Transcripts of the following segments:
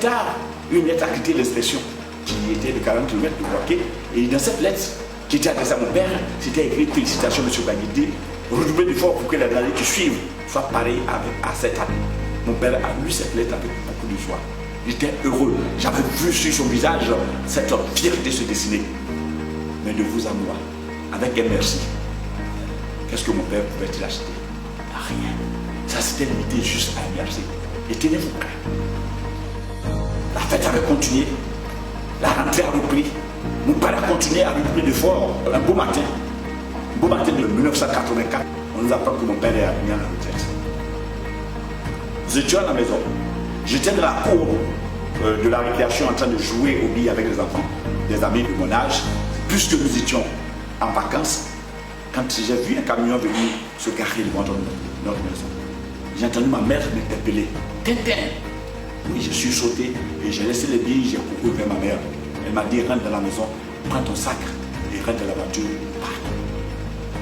tard, une lettre accréditée d'inspection qui était de 40 km de Boaké. Et dans cette lettre qui était adressée à mon père, c'était écrit félicitations, M. Baguidé, redoublez d'efforts pour que la année qui suive soit pareille à cette année. Mon père a lu cette lettre avec beaucoup de joie. J'étais heureux. J'avais vu sur son visage cette fierté se dessiner. Mais de vous à moi, avec un merci, qu'est-ce que mon père pouvait-il acheter? Rien. Ça s'était limité juste à un merci. Et tenez-vous prêts. La fête avait continué. La rentrée a repris. Mon père a continué à redoubler d'efforts. Un beau matin de 1984, on nous apprend que mon père est admis à la retraite. Nous étions à la maison. J'étais dans la cour de la récréation en train de jouer au billes avec les enfants, des amis de mon âge, puisque nous étions en vacances. Quand j'ai vu un camion venir se garer devant notre maison, j'ai entendu ma mère m'interpeller. Tintin! Oui, je suis sauté et j'ai laissé les billes, j'ai couru vers ma mère. Elle m'a dit, rentre dans la maison, prends ton sac et rentre dans la voiture,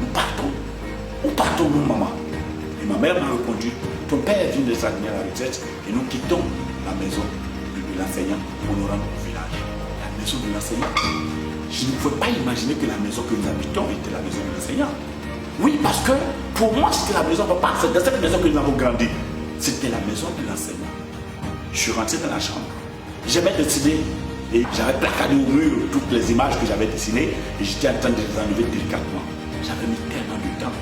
nous partons. Où partons-nous, maman? Et ma mère m'a répondu, ton père vient de s'admettre à la retraite et nous quittons la maison de l'enseignant pour nous rendre au village. La maison de l'enseignant. Je ne pouvais pas imaginer que la maison que nous habitons était la maison de l'enseignant. Oui, parce que pour moi, c'était la maison, papa, c'est dans cette maison que nous avons grandi. C'était la maison de l'enseignant. Je suis rentré dans la chambre. J'avais dessiné et j'avais placardé au mur toutes les images que j'avais dessinées et j'étais en train de les enlever délicatement. J'avais mis tellement de temps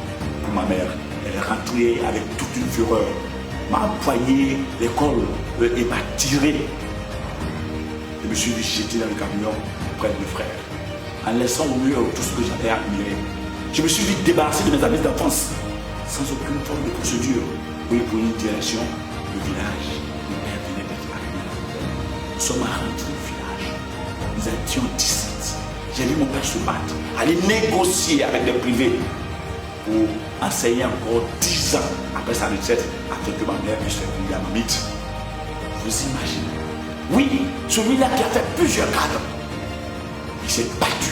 pour ma mère. Elle est rentrée avec toute une fureur, m'a empoigné l'école et m'a tiré. Je me suis jeté dans le camion auprès de mes frères, en laissant au mur tout ce que j'avais admiré. Je me suis vite débarrassé de mes amis d'enfance, sans aucune forme de procédure. Oui, pour une direction, le village. Mon père venait d'être arrivé. Nous sommes rentrés au village. Nous étions 17. J'ai vu mon père se battre, aller négocier avec les privés pour enseigner encore 10 ans après sa retraite, afin que ma mère puisse faire payer la mamite. Vous imaginez? Oui, celui-là qui a fait plusieurs cadres. Il s'est battu.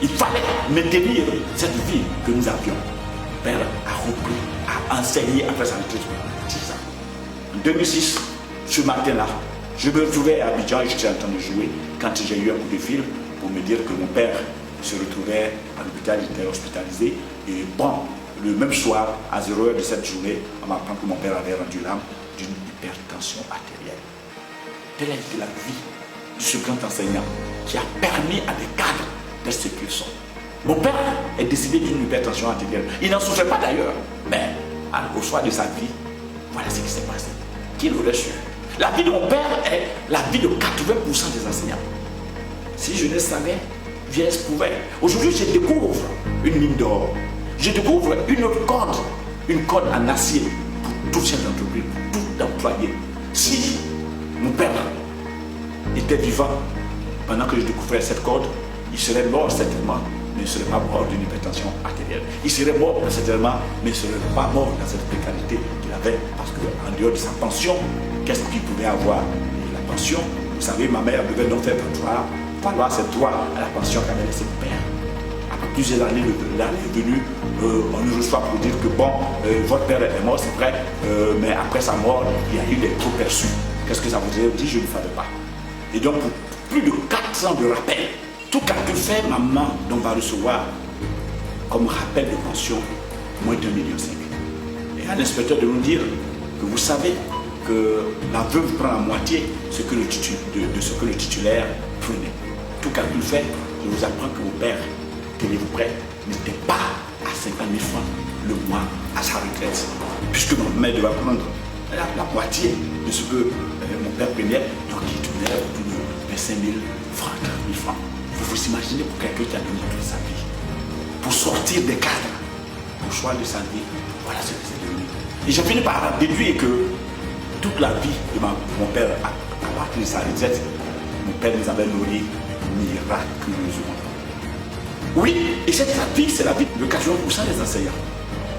Il fallait maintenir cette vie que nous avions. Mon père a repris, a enseigné après sa retraite pour 10 ans. En 2006, ce matin-là, je me retrouvais à Abidjan et j'étais en train de jouer quand j'ai eu un coup de fil pour me dire que mon père se retrouvait à l'hôpital, il était hospitalisé. Et bon, le même soir, à 0h de cette journée, on m'apprend que mon père avait rendu l'âme d'une hypertension artérielle. Telle a été la vie de ce grand enseignant qui a permis à des cadres d'être ce qu'ils sont. Mon père est décédé d'une hypertension artérielle. Il n'en souffrait pas d'ailleurs. Mais au soir de sa vie, voilà ce qui s'est passé. Qui l'aurait su? La vie de mon père est la vie de 80% des enseignants. Si je ne savais, vieillesse pouvait. Aujourd'hui, je découvre une mine d'or. Je découvre une autre corde, une corde en acier pour tout chef d'entreprise, pour tout employé. Si mon père était vivant pendant que je découvrais cette corde, il serait mort certainement, mais il ne serait pas mort d'une hypertension artérielle. Il serait mort certainement, mais il ne serait pas mort dans cette précarité qu'il avait, parce qu'en dehors de sa pension, qu'est-ce qu'il pouvait avoir? La pension, vous savez, ma mère devait donc faire valoir ses droits à la pension qu'avait laissé mon père. Après plusieurs années, là est venu, on nous reçoit pour dire que bon, votre père est mort, c'est vrai, mais après sa mort, il y a eu des trop perçus. Qu'est-ce que ça voudrait dire? Je ne savais pas. Et donc, pour plus de 4 ans de rappel, tout calcul fait, maman donc va recevoir comme rappel de pension moins d'1,5 million. Et à l'inspecteur de nous dire que vous savez que la veuve prend la moitié de ce que le titulaire prenait. Tout calcul fait, je vous apprends que mon père, tenez-vous prêt, n'était pas à 50 000 francs le mois à sa retraite, puisque ma mère devait prendre la moitié de ce que mon père prenait, donc il tournait autour de 25 000 francs, 30 000 francs. Vous vous imaginez pour quelqu'un qui a donné toute sa vie, pour sortir des cadres, pour choix de sa vie, voilà ce que c'est devenu. Et j'ai fini par déduire que toute la vie de mon père, à partir de sa retraite, mon père nous avait nourris miraculeusement. Oui, et cette vie, c'est la vie de 80% des enseignants.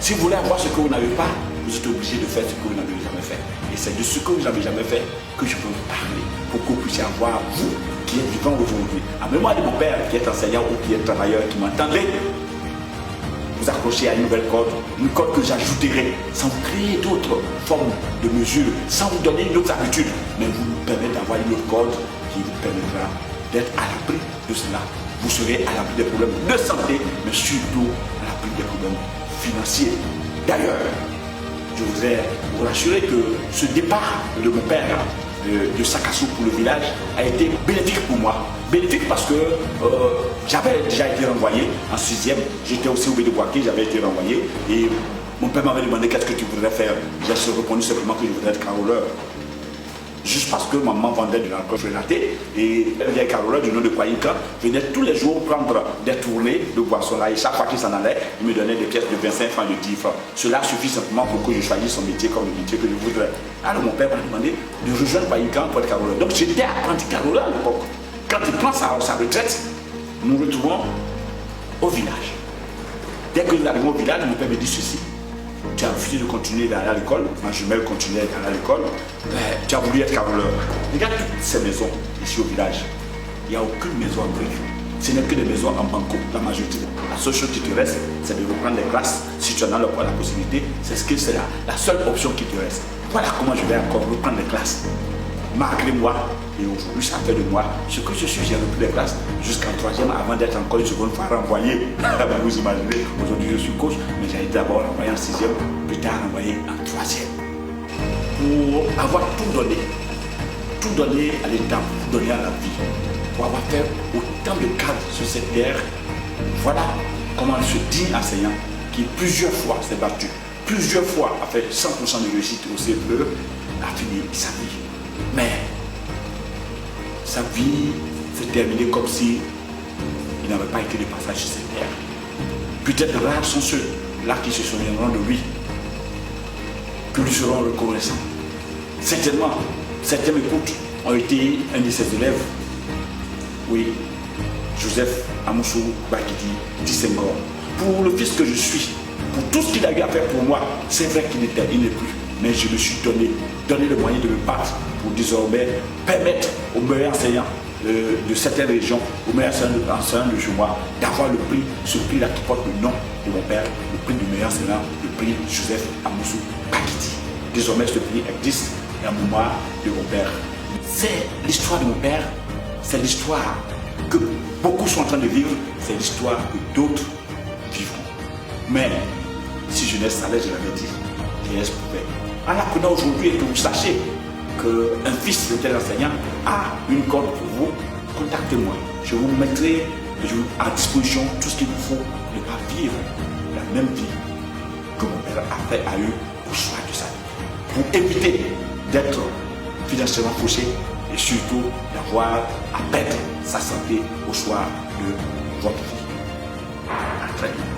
Si vous voulez avoir ce que vous n'avez pas, vous êtes obligé de faire ce que vous n'avez jamais fait. Et c'est de ce que vous n'avez jamais fait que je peux vous parler, pour que vous puissiez avoir, vous, qui êtes vivant aujourd'hui, en mémoire de mon père, qui est enseignant ou qui est travailleur, qui m'entendait, vous accrocher à une nouvelle corde, une corde que j'ajouterai, sans créer d'autres formes de mesures, sans vous donner une autre habitude. mais vous nous permettez d'avoir une code qui vous permettra d'être à l'abri de cela. Vous serez à l'abri des problèmes de santé, mais surtout à l'abri des problèmes financiers. D'ailleurs, je voudrais vous rassurer que ce départ de mon père de Sakassou pour le village a été bénéfique pour moi. Bénéfique parce que j'avais déjà été renvoyé en 6e. J'étais aussi au Bédouaké, j'avais été renvoyé. Et mon père m'avait demandé qu'est-ce que tu voudrais faire. J'ai répondu simplement que je voudrais être caroleur. Juste parce que maman vendait de l'alcool gelaté et un vieil caroleur du nom de Kwaïka venait tous les jours prendre des tournées de boissons là et chaque fois qu'il s'en allait, il me donnait des pièces de 25 francs, de 10 francs. Cela suffit simplement pour que je choisisse son métier comme le métier que je voudrais. Alors mon père m'a demandé de rejoindre Kwaïka pour être caroleur. Donc j'étais apprenti caroleur à l'époque. Quand il prend sa retraite, nous nous retrouvons au village. Dès que nous arrivons au village, mon père me dit ceci. Tu as refusé de continuer d'aller à l'école, ma jumelle continuait d'aller à l'école, tu as voulu être caroleur. Regarde toutes ces maisons ici au village. Il n'y a aucune maison en briques. Ce n'est que des maisons en banco, la majorité. La seule chose qui te reste, c'est de reprendre les classes. Si tu en as la possibilité, c'est la seule option qui te reste. Voilà comment je vais encore reprendre les classes. Malgré moi, et aujourd'hui ça fait de moi ce que je suis, j'ai repris les classes jusqu'en 3e avant d'être encore une seconde fois renvoyé. Vous imaginez, aujourd'hui je suis coach, mais j'ai été d'abord renvoyé en 6e, plus tard renvoyé en 3e. Pour avoir tout donné à l'État, tout donné à la vie, pour avoir fait autant de cadres sur cette terre, voilà comment ce digne enseignant qui plusieurs fois s'est battu, plusieurs fois a fait 100% de réussite au CFE, a fini sa vie. Mais sa vie s'est terminée comme si il n'avait pas été de passage sur cette terre. Peut-être rares sont ceux-là qui se souviendront de lui, que lui seront reconnaissants. Certainement, certains m'écoutent, ont été un de ses élèves. Oui, Joseph Amoussou Bakiti Senghor. Pour le fils que je suis, pour tout ce qu'il a eu à faire pour moi, c'est vrai qu'il n'est plus. Mais je me suis donné le moyen de me battre pour désormais permettre aux meilleurs enseignants de certaines régions, aux meilleurs enseignants de chez moi, d'avoir le prix, ce prix-là qui porte le nom de mon père, le prix du meilleur enseignant, le prix Joseph Amoussou Bakiti. Désormais, ce prix existe en mémoire de mon père. C'est l'histoire de mon père, c'est l'histoire que beaucoup sont en train de vivre, c'est l'histoire que d'autres vivront. Mais si jeunesse savait, je l'avais dit, vieillesse pouvait. En apprenant aujourd'hui et que vous sachiez qu'un fils de tel enseignant a une corde pour vous, contactez-moi. Je vous mettrai à disposition tout ce qu'il vous faut pour ne pas vivre la même vie que mon père a eu au soir de sa vie. Pour éviter d'être financièrement fauché et surtout d'avoir à perdre sa santé au soir de votre vie. À très bientôt.